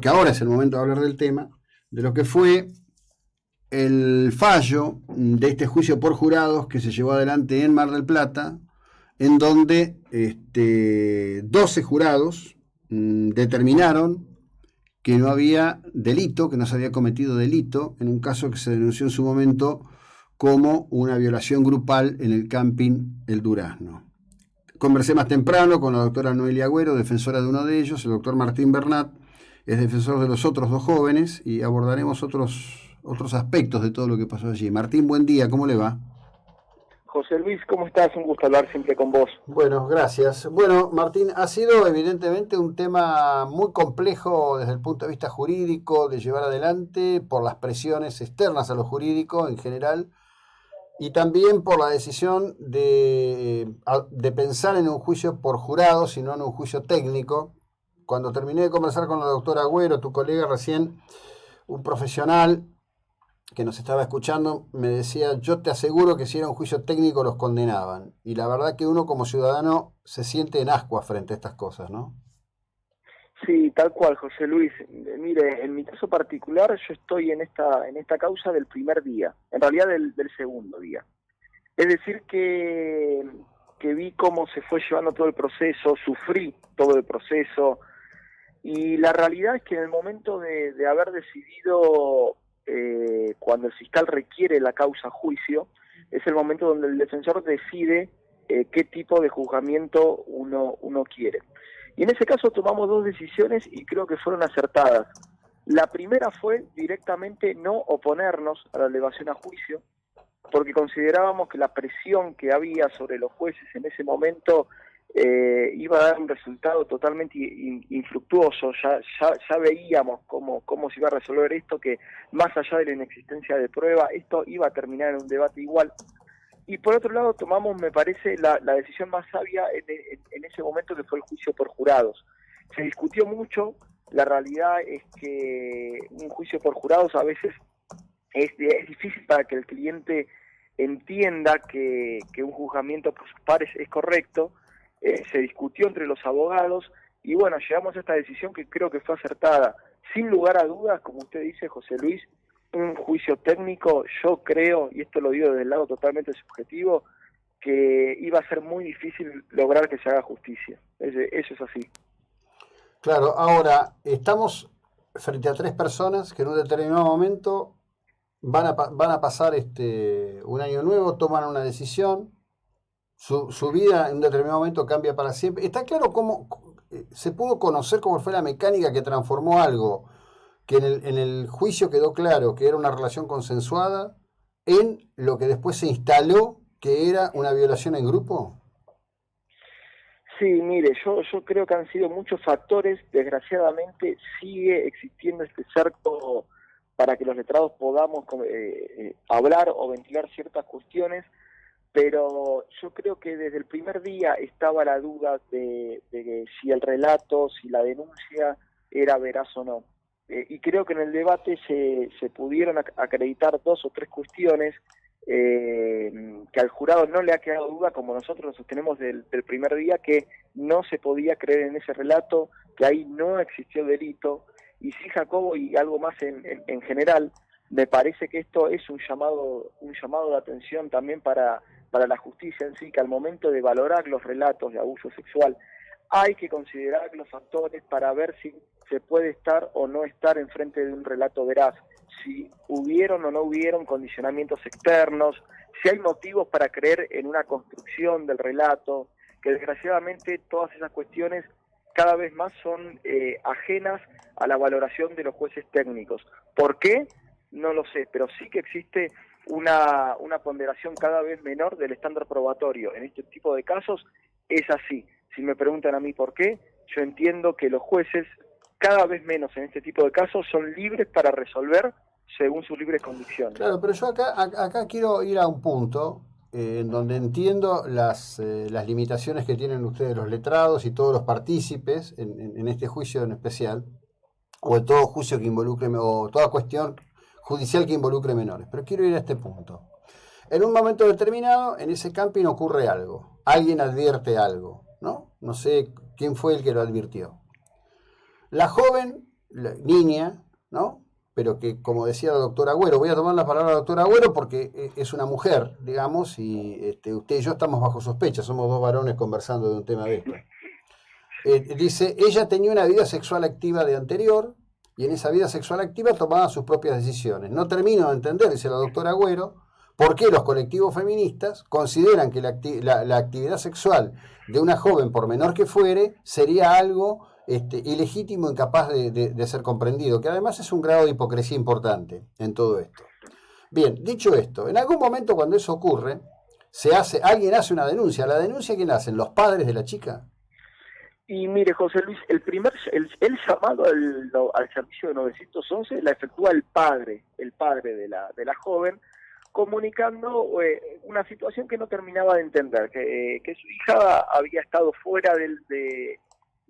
que ahora es el momento de hablar del tema, de lo que fue el fallo de este juicio por jurados que se llevó adelante en Mar del Plata, en donde 12 jurados determinaron que no había delito, que no se había cometido delito, en un caso que se denunció en su momento como una violación grupal en el camping El Durazno. Conversé más temprano con la doctora Noelia Agüero, defensora de uno de ellos, el doctor Martín Bernat, es defensor de los otros dos jóvenes, y abordaremos otros aspectos de todo lo que pasó allí. Martín, buen día, ¿cómo le va? José Luis, ¿cómo estás? Un gusto hablar siempre con vos. Bueno, gracias. Bueno, Martín, ha sido evidentemente un tema muy complejo desde el punto de vista jurídico de llevar adelante por las presiones externas a lo jurídico en general y también por la decisión de pensar en un juicio por jurados y no en un juicio técnico. Cuando terminé de conversar con la doctora Agüero, tu colega recién, un profesional que nos estaba escuchando, me decía, yo te aseguro que si era un juicio técnico los condenaban. Y la verdad que uno como ciudadano se siente en ascuas frente a estas cosas, ¿no? Sí, tal cual, José Luis. Mire, en mi caso particular, yo estoy en esta causa del primer día, en realidad del segundo día. Es decir, que vi cómo se fue llevando todo el proceso, sufrí todo el proceso, y la realidad es que en el momento de haber decidido, cuando el fiscal requiere la causa a juicio, es el momento donde el defensor decide qué tipo de juzgamiento uno quiere. Y en ese caso tomamos dos decisiones y creo que fueron acertadas. La primera fue directamente no oponernos a la elevación a juicio, porque considerábamos que la presión que había sobre los jueces en ese momento iba a dar un resultado totalmente infructuoso. Ya veíamos cómo se iba a resolver esto, que más allá de la inexistencia de prueba, esto iba a terminar en un debate igual. Y por otro lado tomamos, me parece, la decisión más sabia en ese momento, que fue el juicio por jurados. Se discutió mucho, la realidad es que un juicio por jurados a veces es difícil para que el cliente entienda que un juzgamiento por sus pares es correcto. Se discutió entre los abogados y bueno, llegamos a esta decisión que creo que fue acertada. Sin lugar a dudas, como usted dice, José Luis, un juicio técnico, yo creo, y esto lo digo desde el lado totalmente subjetivo, que iba a ser muy difícil lograr que se haga justicia. Eso es así. Claro, ahora estamos frente a tres personas que en un determinado momento van a pasar un año nuevo, toman una decisión, su vida en un determinado momento cambia para siempre. ¿Está claro cómo se pudo conocer cómo fue la mecánica que transformó algo que en el juicio quedó claro que era una relación consensuada en lo que después se instaló que era una violación en grupo? Sí, mire, yo creo que han sido muchos factores. Desgraciadamente sigue existiendo este cerco para que los letrados podamos hablar o ventilar ciertas cuestiones, pero yo creo que desde el primer día estaba la duda de si el relato, si la denuncia era veraz o no. Y creo que en el debate se pudieron acreditar dos o tres cuestiones que al jurado no le ha quedado duda, como nosotros lo sostenemos del primer día, que no se podía creer en ese relato, que ahí no existió delito. Y sí, Jacobo, y algo más en general, me parece que esto es un llamado de atención también para la justicia en sí, que al momento de valorar los relatos de abuso sexual hay que considerar los factores para ver si se puede estar o no estar enfrente de un relato veraz, si hubieron o no hubieron condicionamientos externos, si hay motivos para creer en una construcción del relato, que desgraciadamente todas esas cuestiones cada vez más son ajenas a la valoración de los jueces técnicos. ¿Por qué? No lo sé, pero sí que existe una ponderación cada vez menor del estándar probatorio. En este tipo de casos es así. Si me preguntan a mí por qué, yo entiendo que los jueces, cada vez menos en este tipo de casos, son libres para resolver según sus libres convicciones. Claro, pero yo acá quiero ir a un punto en donde entiendo las limitaciones que tienen ustedes los letrados y todos los partícipes en este juicio en especial, o en todo juicio que involucre, o toda cuestión judicial que involucre menores. Pero quiero ir a este punto. En un momento determinado, en ese camping ocurre algo. Alguien advierte algo, ¿no? No sé quién fue el que lo advirtió. La joven niña, ¿no? Pero que, como decía la doctora Agüero, voy a tomar la palabra de la doctora Agüero porque es una mujer, digamos, y usted y yo estamos bajo sospecha, somos dos varones conversando de un tema de esto. Dice, ella tenía una vida sexual activa de anterior, y en esa vida sexual activa tomaba sus propias decisiones. No termino de entender, dice la doctora Agüero, por qué los colectivos feministas consideran que la actividad sexual de una joven, por menor que fuere, sería algo ilegítimo, incapaz de ser comprendido, que además es un grado de hipocresía importante en todo esto. Bien, dicho esto, en algún momento cuando eso ocurre, alguien hace una denuncia. ¿La denuncia quién hacen? ¿Los padres de la chica? Y mire, José Luis, el llamado al servicio de 911 la efectúa el padre de la joven, comunicando una situación que no terminaba de entender, que su hija había estado fuera de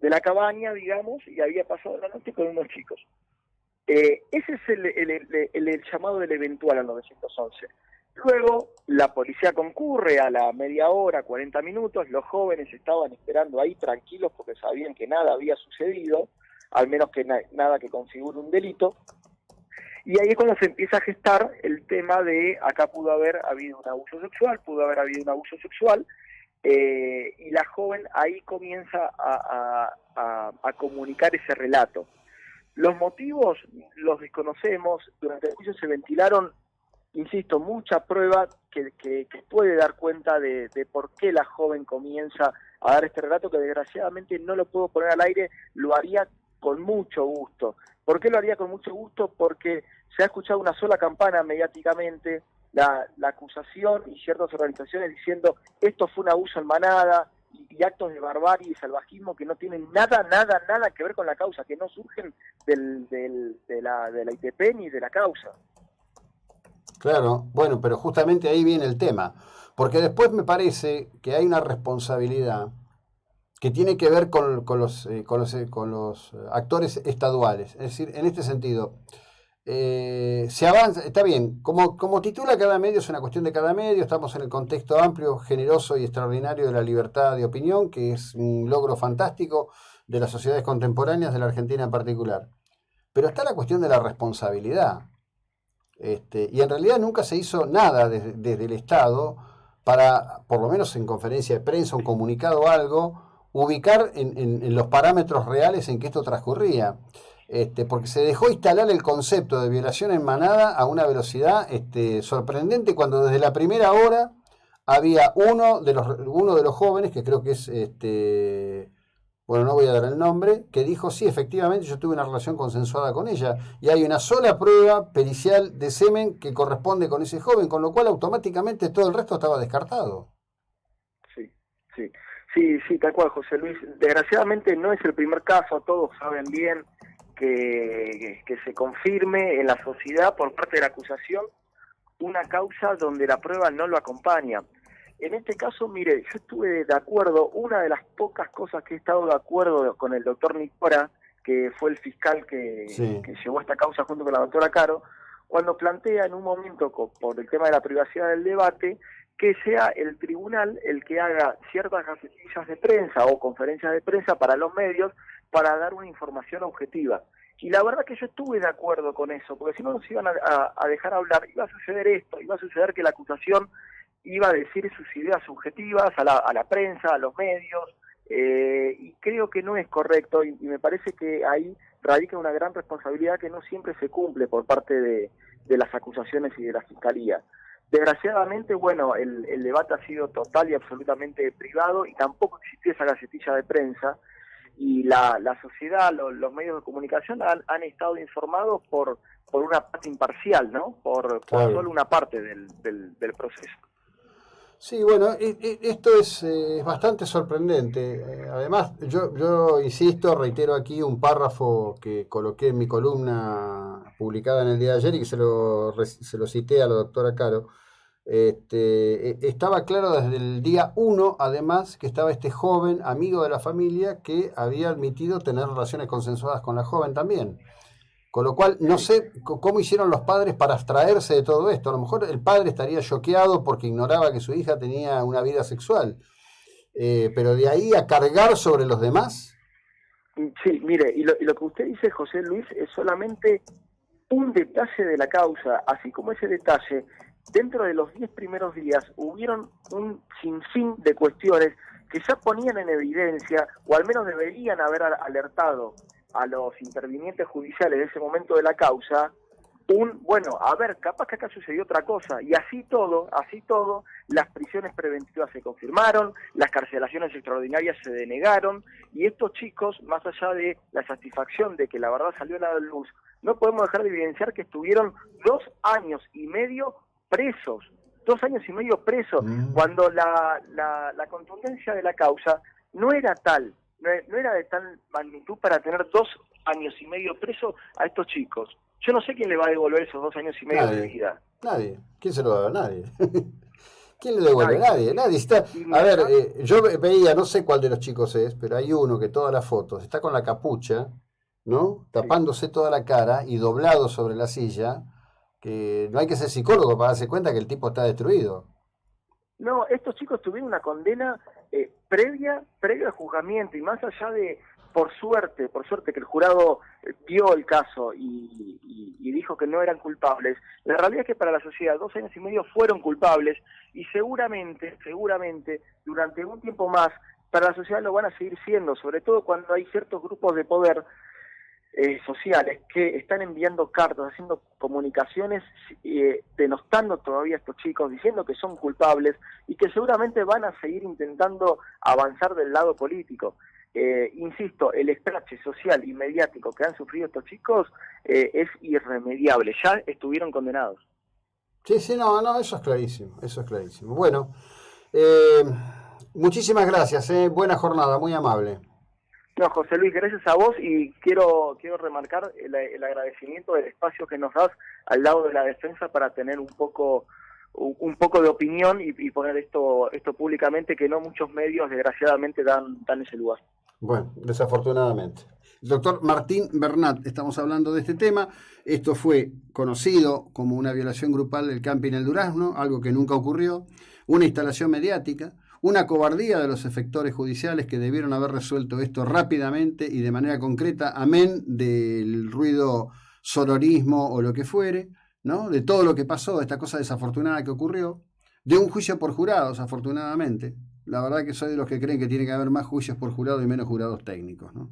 la cabaña, digamos, y había pasado la noche con unos chicos. Ese es el llamado del eventual al 911. Luego, la policía concurre a la media hora, 40 minutos, los jóvenes estaban esperando ahí tranquilos porque sabían que nada había sucedido, al menos que nada que configure un delito, y ahí es cuando se empieza a gestar el tema de acá pudo haber habido un abuso sexual, y la joven ahí comienza a comunicar ese relato. Los motivos los desconocemos, durante el juicio se ventilaron, insisto, mucha prueba que puede dar cuenta de por qué la joven comienza a dar este relato, que desgraciadamente no lo puedo poner al aire, lo haría con mucho gusto. ¿Por qué lo haría con mucho gusto? Porque se ha escuchado una sola campana mediáticamente, la acusación y ciertas organizaciones diciendo esto fue un abuso en manada y actos de barbarie y salvajismo que no tienen nada que ver con la causa, que no surgen de la ITP ni de la causa. Claro, bueno, pero justamente ahí viene el tema, porque después me parece que hay una responsabilidad que tiene que ver con los actores estaduales. Es decir, en este sentido, se avanza, está bien, como titula cada medio, es una cuestión de cada medio, estamos en el contexto amplio, generoso y extraordinario de la libertad de opinión, que es un logro fantástico de las sociedades contemporáneas, de la Argentina en particular. Pero está la cuestión de la responsabilidad. Y en realidad nunca se hizo nada desde el Estado para, por lo menos en conferencia de prensa, un comunicado o algo, ubicar en los parámetros reales en que esto transcurría. Porque se dejó instalar el concepto de violación en manada a una velocidad sorprendente, cuando desde la primera hora había uno de los jóvenes, que creo que es bueno, no voy a dar el nombre, que dijo, sí, efectivamente yo tuve una relación consensuada con ella, y hay una sola prueba pericial de semen que corresponde con ese joven, con lo cual automáticamente todo el resto estaba descartado. Sí, tal cual, José Luis. Desgraciadamente no es el primer caso, todos saben bien que se confirme en la sociedad por parte de la acusación una causa donde la prueba no lo acompaña. En este caso, mire, yo estuve de acuerdo, una de las pocas cosas que he estado de acuerdo con el doctor Nicora, que fue el fiscal que llevó esta causa junto con la doctora Caro, cuando plantea en un momento, por el tema de la privacidad del debate, que sea el tribunal el que haga ciertas gacetillas de prensa o conferencias de prensa para los medios para dar una información objetiva. Y la verdad que yo estuve de acuerdo con eso, porque si no nos iban a dejar hablar, iba a suceder esto, iba a suceder que la acusación iba a decir sus ideas subjetivas a la prensa, a los medios, y creo que no es correcto, y me parece que ahí radica una gran responsabilidad que no siempre se cumple por parte de las acusaciones y de la Fiscalía. Desgraciadamente, bueno, el debate ha sido total y absolutamente privado, y tampoco existía esa gacetilla de prensa, y la sociedad, los medios de comunicación han estado informados por una parte imparcial, ¿no? Por solo una parte del proceso. Sí, bueno, esto es bastante sorprendente. Además, yo insisto, reitero aquí un párrafo que coloqué en mi columna publicada en el día de ayer y que se lo cité a la doctora Caro. Estaba claro desde el día 1, además, que estaba este joven amigo de la familia que había admitido tener relaciones consensuadas con la joven también. Con lo cual, no sé cómo hicieron los padres para abstraerse de todo esto. A lo mejor el padre estaría choqueado porque ignoraba que su hija tenía una vida sexual. Pero de ahí a cargar sobre los demás. Sí, mire, y lo que usted dice, José Luis, es solamente un detalle de la causa, así como ese detalle, dentro de los 10 primeros días hubieron un sinfín de cuestiones que ya ponían en evidencia, o al menos deberían haber alertado a los intervinientes judiciales de ese momento de la causa, bueno, a ver, capaz que acá sucedió otra cosa, y así todo, las prisiones preventivas se confirmaron, las carcelaciones extraordinarias se denegaron, y estos chicos, más allá de la satisfacción de que la verdad salió a la luz, no podemos dejar de evidenciar que estuvieron 2 años y medio presos, 2 años y medio presos, cuando la contundencia de la causa no era tal, no era de tal magnitud para tener 2 años y medio presos a estos chicos. Yo no sé quién le va a devolver esos 2 años y medio de vida. Nadie. ¿Quién se lo va a dar? Nadie. ¿Quién le devuelve? Nadie. Nadie. Está... A ver, yo veía, no sé cuál de los chicos es, pero hay uno que todas las fotos está con la capucha, ¿no? Tapándose toda la cara y doblado sobre la silla, que no hay que ser psicólogo para darse cuenta que el tipo está destruido. No, estos chicos tuvieron una condena previa al juzgamiento, y más allá de, por suerte que el jurado vio el caso y dijo que no eran culpables, la realidad es que para la sociedad 2 años y medio fueron culpables, y seguramente, durante un tiempo más, para la sociedad lo van a seguir siendo, sobre todo cuando hay ciertos grupos de poder sociales que están enviando cartas, haciendo comunicaciones, denostando todavía a estos chicos, diciendo que son culpables y que seguramente van a seguir intentando avanzar del lado político. Insisto, el escrache social y mediático que han sufrido estos chicos es irremediable, ya estuvieron condenados. Sí, no, eso es clarísimo. Bueno, muchísimas gracias, buena jornada, muy amable. No, José Luis, gracias a vos, y quiero remarcar el agradecimiento del espacio que nos das al lado de la defensa para tener un poco de opinión y poner esto públicamente, que no muchos medios desgraciadamente dan ese lugar. Bueno, desafortunadamente. El doctor Martín Bernat, estamos hablando de este tema. Esto fue conocido como una violación grupal del camping El Durazno, algo que nunca ocurrió, una instalación mediática, una cobardía de los efectores judiciales que debieron haber resuelto esto rápidamente y de manera concreta, amén del ruido sororismo o lo que fuere, ¿no? De todo lo que pasó, de esta cosa desafortunada que ocurrió, de un juicio por jurados, afortunadamente. La verdad que soy de los que creen que tiene que haber más juicios por jurado y menos jurados técnicos, ¿no?